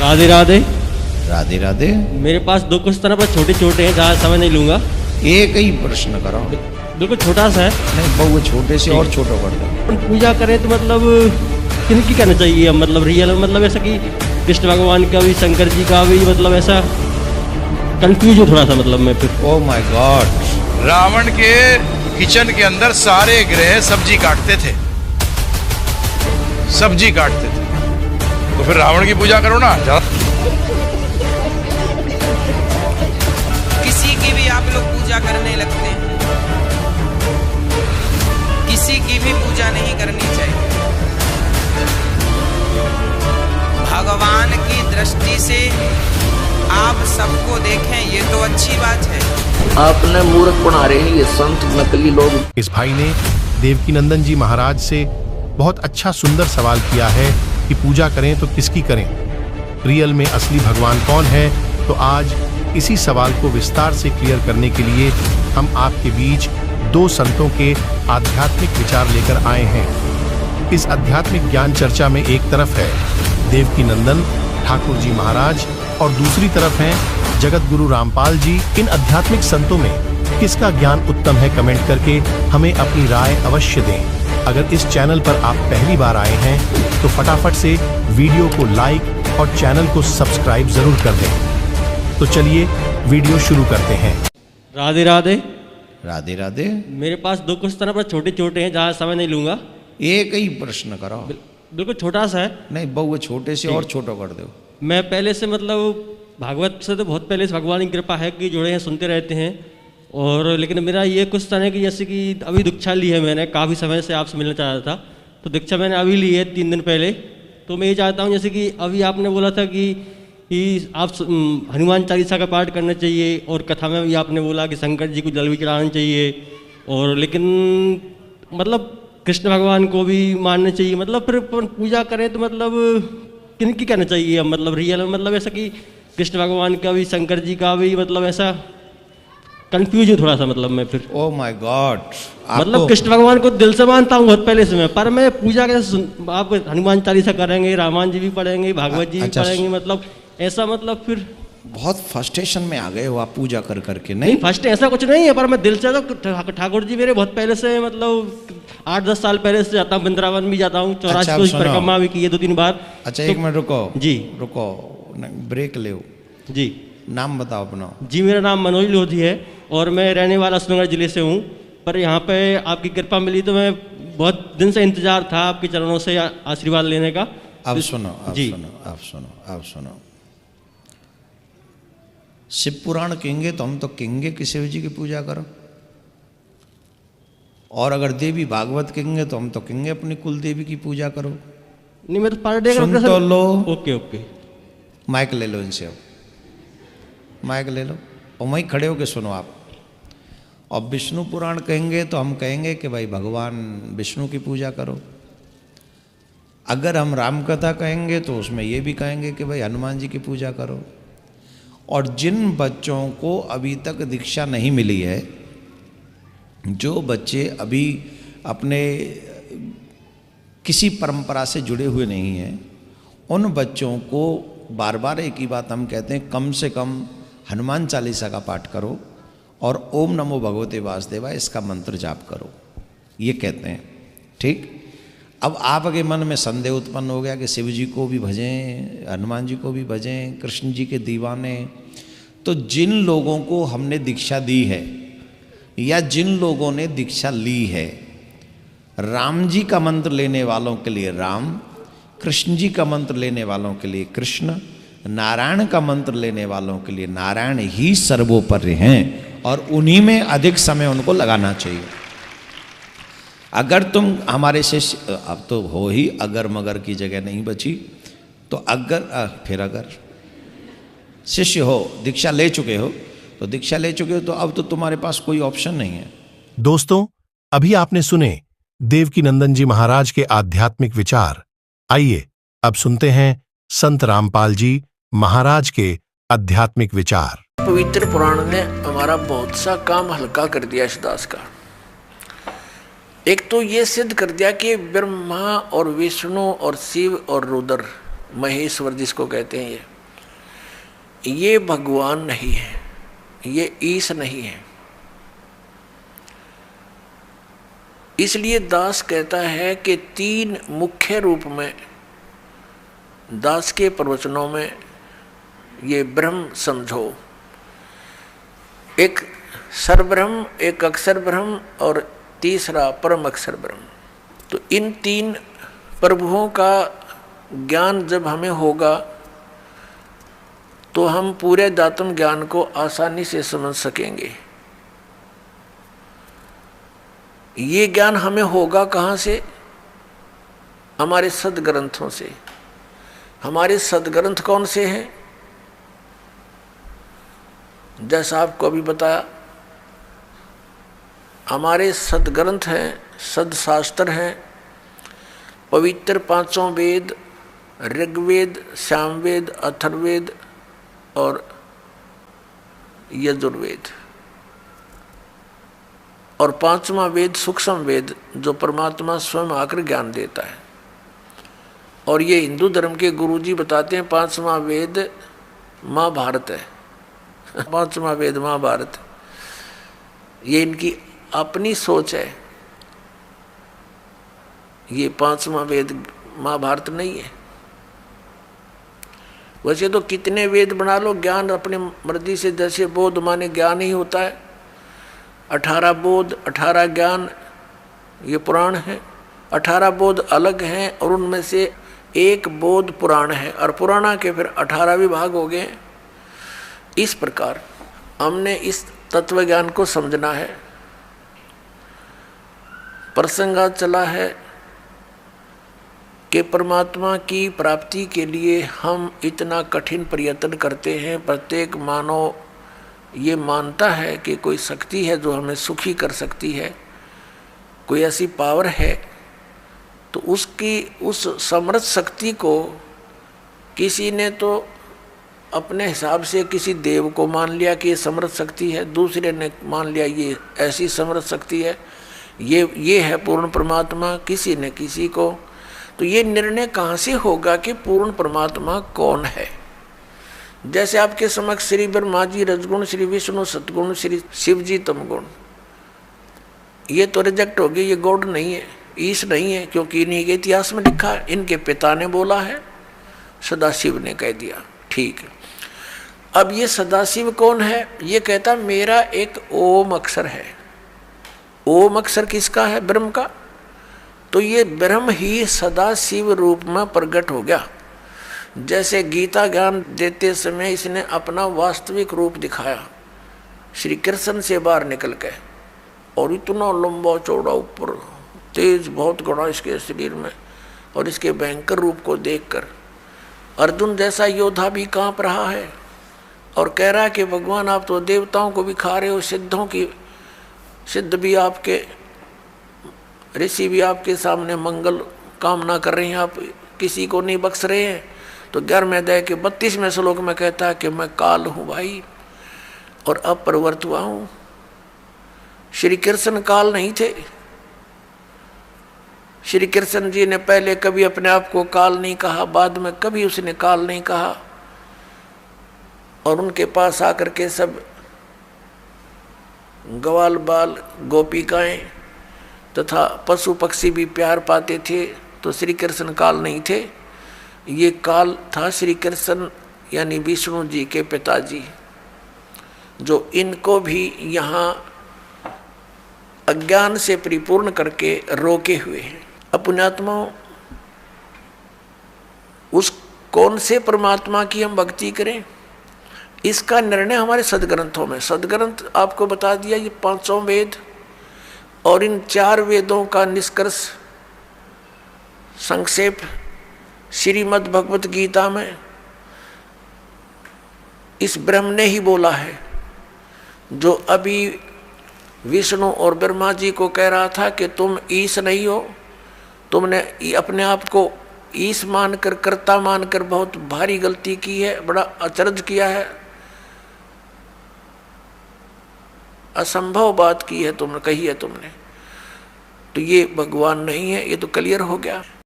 राधे राधे। राधे राधे। मेरे पास दो क्वेश्चन पर छोटे छोटे हैं, ज़्यादा समय नहीं लूँगा। एक ही प्रश्न करो। बिल्कुल छोटा सा है। नहीं बहुत छोटे से और छोटा कर दो। पूजा करें तो मतलब किनकी करना चाहिए, मतलब रियल मतलब ऐसा कि कृष्ण भगवान का भी शंकर जी का भी, मतलब ऐसा कंफ्यूज हूँ थोड़ा सा, मतलब मैं फिर। Oh my God. रावण के किचन के अंदर सारे ग्रह सब्जी काटते थे, सब्जी काटते थे, तो फिर रावण की पूजा करो ना। किसी की भी आप लोग पूजा करने लगते हैं, किसी की भी पूजा नहीं करनी चाहिए। भगवान की दृष्टि से आप सबको देखें, ये तो अच्छी बात है। आपने मूर्ख बना रहे हैं ये संत नकली लोग। इस भाई ने देवकीनंदन जी महाराज से बहुत अच्छा सुंदर सवाल किया है कि पूजा करें तो किसकी करें, रियल में असली भगवान कौन है। तो आज इसी सवाल को विस्तार से क्लियर करने के लिए हम आपके बीच दो संतों के आध्यात्मिक विचार लेकर आए हैं। इस आध्यात्मिक ज्ञान चर्चा में एक तरफ है देवकीनंदन ठाकुर जी महाराज और दूसरी तरफ हैं जगत गुरु रामपाल जी। इन आध्यात्मिक संतों में किसका ज्ञान उत्तम है, कमेंट करके हमें अपनी राय अवश्य दें। अगर इस चैनल पर आप पहली बार आए हैं तो फटाफट से वीडियो को लाइक और चैनल को सब्सक्राइब जरूर कर दें। तो चलिए वीडियो शुरू करते हैं। राधे राधे। राधे राधे। मेरे पास दो क्वेश्चन पर छोटे छोटे हैं, ज़्यादा समय नहीं लूँगा। एक ही प्रश्न करो। बिल्कुल छोटा सा है। नहीं बहुत छोटे से और छोटा कर दो। मैं पहले से मतलब भागवत से तो बहुत पहले से भगवान की कृपा है कि जुड़े हैं, सुनते रहते हैं। और लेकिन मेरा ये क्वेश्चन है कि जैसे कि अभी दीक्षा ली है मैंने, काफ़ी समय से आपसे मिलना चाह रहा था, तो दीक्षा मैंने अभी ली है 3 दिन पहले। तो मैं ये चाहता हूँ जैसे कि अभी आपने बोला था कि आप हनुमान चालीसा का पाठ करना चाहिए, और कथा में भी आपने बोला कि शंकर जी को जल भी चढ़ाना चाहिए, और लेकिन मतलब कृष्ण भगवान को भी मानना चाहिए। मतलब फिर पूजा करें तो मतलब किनकी करना चाहिए, मतलब रियल में मतलब ऐसा कि कृष्ण भगवान का भी शंकर जी का भी, मतलब ऐसा कंफ्यूज हूँ थोड़ा सा, मतलब मैं फिर। Oh my God. मतलब कृष्ण भगवान को दिल से मानता हूँ बहुत पहले से मैं, पर मैं पूजा कैसे आप हनुमान चालीसा करेंगे, रामायण जी भी पढ़ेंगे, भागवत जी भी पढ़ेंगे, मतलब ऐसा मतलब फिर बहुत फ्रस्ट्रेशन में आ गए हो आप पूजा कर करके। नहीं फर्स्ट ऐसा कुछ नहीं है, पर मैं दिल से तो ठाकुर जी मेरे बहुत पहले से, मतलब 8-10 साल पहले से जाता हूँ, वृंदावन भी जाता हूँ, 84 की परिक्रमा भी की है 2-3 बार। अच्छा एक मिनट रुको जी, रुको, ब्रेक ले जी। नाम बताओ अपना। जी मेरा नाम मनोज लोधी है और मैं रहने वाला सुंदरगढ़ जिले से हूँ, पर यहाँ पे आपकी कृपा मिली तो मैं बहुत दिन से इंतजार था आपके चरणों से आशीर्वाद लेने का। आप सुनो, आप जी। सुनो, आप सुनो, आप सुनो। शिव पुराण कहेंगे तो हम तो कहेंगे कि शिव जी की पूजा करो, और अगर देवी भागवत कहेंगे तो हम तो कहेंगे अपनी कुल देवी की पूजा करो। नहीं मैं तो पर डे सुन तो लो। Okay okay. माइक ले लो इनसे, अब माइक ले लो और वहीं खड़े होके सुनो आप। और विष्णु पुराण कहेंगे तो हम कहेंगे कि भाई भगवान विष्णु की पूजा करो। अगर हम राम कथा कहेंगे तो उसमें ये भी कहेंगे कि भाई हनुमान जी की पूजा करो। और जिन बच्चों को अभी तक दीक्षा नहीं मिली है, जो बच्चे अभी अपने किसी परंपरा से जुड़े हुए नहीं हैं, उन बच्चों को बार बार एक ही बात हम कहते हैं, कम से कम हनुमान चालीसा का पाठ करो और ओम नमो भगवते वासुदेवाय इसका मंत्र जाप करो, ये कहते हैं। ठीक। अब आपके मन में संदेह उत्पन्न हो गया कि शिव जी को भी भजें, हनुमान जी को भी भजें, कृष्ण जी के दीवाने। तो जिन लोगों को हमने दीक्षा दी है या जिन लोगों ने दीक्षा ली है, राम जी का मंत्र लेने वालों के लिए राम, कृष्ण जी का मंत्र लेने वालों के लिए कृष्ण, नारायण का मंत्र लेने वालों के लिए नारायण ही सर्वोपरि हैं, और उन्हीं में अधिक समय उनको लगाना चाहिए। अगर तुम हमारे शिष्य, अब तो हो ही अगर मगर की जगह नहीं बची, तो अगर शिष्य हो, दीक्षा ले चुके हो तो दीक्षा ले चुके हो, तो अब तो तुम्हारे पास कोई ऑप्शन नहीं है। दोस्तों, अभी आपने सुने देवकीनंदन जी महाराज के आध्यात्मिक विचार। आइए अब सुनते हैं संत रामपाल जी महाराज के आध्यात्मिक विचार। पवित्र पुराण ने हमारा बहुत सा काम हल्का कर दिया इस दास का। एक तो ये सिद्ध कर दिया कि ब्रह्मा और विष्णु और शिव और रुद्र, महेश्वर जिसको कहते हैं, ये ये भगवान नहीं है, ये ईश नहीं है। इसलिए दास कहता है कि तीन मुख्य रूप में दास के प्रवचनों में ये ब्रह्म समझो, एक सरब्रह्म, एक अक्षर ब्रह्म और तीसरा परम अक्षर ब्रह्म। तो इन तीन प्रभुओं का ज्ञान जब हमें होगा तो हम पूरे दातम ज्ञान को आसानी से समझ सकेंगे। ये ज्ञान हमें होगा कहाँ से? हमारे सदग्रंथों से। हमारे सदग्रंथ कौन से हैं? जैसा आपको अभी बताया, हमारे सदग्रंथ हैं, सदशास्त्र हैं, पवित्र पांचों वेद, ऋग्वेद, सामवेद, अथर्ववेद और यजुर्वेद, और पांचवा वेद सूक्ष्म वेद जो परमात्मा स्वयं आकर ज्ञान देता है। और ये हिंदू धर्म के गुरुजी बताते हैं पांचवा वेद महाभारत है। पांचवा वेद महाभारत, ये इनकी अपनी सोच है। ये पांचवा वेद महाभारत नहीं है। वैसे तो कितने वेद बना लो, ज्ञान अपनी मर्जी से, जैसे बोध माने ज्ञान ही होता है। 18 बोध, 18 ज्ञान, ये पुराण है। 18 बोध अलग हैं और उनमें से एक बोध पुराण है, और पुराणा के फिर 18 विभाग हो गए। इस प्रकार हमने इस तत्व ज्ञान को समझना है। प्रसंग आज चला है कि परमात्मा की प्राप्ति के लिए हम इतना कठिन प्रयत्न करते हैं। प्रत्येक मानव ये मानता है कि कोई शक्ति है जो हमें सुखी कर सकती है, कोई ऐसी पावर है। तो उसकी उस समर्थ शक्ति को किसी ने तो अपने हिसाब से किसी देव को मान लिया कि ये समर्थ शक्ति है, दूसरे ने मान लिया ये ऐसी समर्थ शक्ति है, ये है पूर्ण परमात्मा, किसी ने किसी को। तो ये निर्णय कहाँ से होगा कि पूर्ण परमात्मा कौन है? जैसे आपके समक्ष श्री ब्रह्मा जी रजगुण, श्री विष्णु सतगुण, श्री शिव जी तमगुण, ये तो रिजेक्ट हो गए, ये गॉड नहीं है, ईश नहीं है, क्योंकि इन्हीं के इतिहास में लिखा है, इनके पिता ने बोला है, सदाशिव ने कह दिया। ठीक है, अब ये सदाशिव कौन है? ये कहता मेरा एक ओम अक्षर है। ओम अक्षर किसका है? ब्रह्म का। तो ये ब्रह्म ही सदाशिव रूप में प्रकट हो गया। जैसे गीता ज्ञान देते समय इसने अपना वास्तविक रूप दिखाया श्री कृष्ण से बाहर निकल के, और इतना लंबा चौड़ा ऊपर तेज बहुत घड़ा इसके शरीर में, और इसके भयंकर रूप को देखकर अर्जुन जैसा योद्धा भी कांप रहा है और कह रहा है कि भगवान आप तो देवताओं को भी खा रहे हो, सिद्धों की सिद्ध भी आपके, ऋषि भी आपके सामने मंगल कामना कर रहे हैं, आप किसी को नहीं बख्श रहे हैं। तो 11वें अध्याय के 32वें श्लोक में कहता है कि मैं काल हूँ भाई और अब प्रवृत्त हुआ हूँ। श्री कृष्ण काल नहीं थे। श्री कृष्ण जी ने पहले कभी अपने आप को काल नहीं कहा, बाद में कभी उसने काल नहीं कहा, और उनके पास आकर के सब ग्वाल बाल गोपिकाएं तथा पशु पक्षी भी प्यार पाते थे। तो श्री कृष्ण काल नहीं थे, ये काल था श्री कृष्ण यानी विष्णु जी के पिताजी, जो इनको भी यहाँ अज्ञान से परिपूर्ण करके रोके हुए हैं। पुण्यात्मा, उस कौन से परमात्मा की हम भक्ति करें, इसका निर्णय हमारे सदग्रंथों में। सदग्रंथ आपको बता दिया, ये 5 वेद और इन 4 वेदों का निष्कर्ष संक्षेप श्रीमद् भगवत गीता में इस ब्रह्म ने ही बोला है, जो अभी विष्णु और ब्रह्मा जी को कह रहा था कि तुम ईश नहीं हो, तुमने अपने आप को ईश मानकर, कर्ता मानकर बहुत भारी गलती की है, बड़ा अचरज किया है, असंभव बात की है तुमने, कही है तुमने। तो ये भगवान नहीं है, ये तो क्लियर हो गया।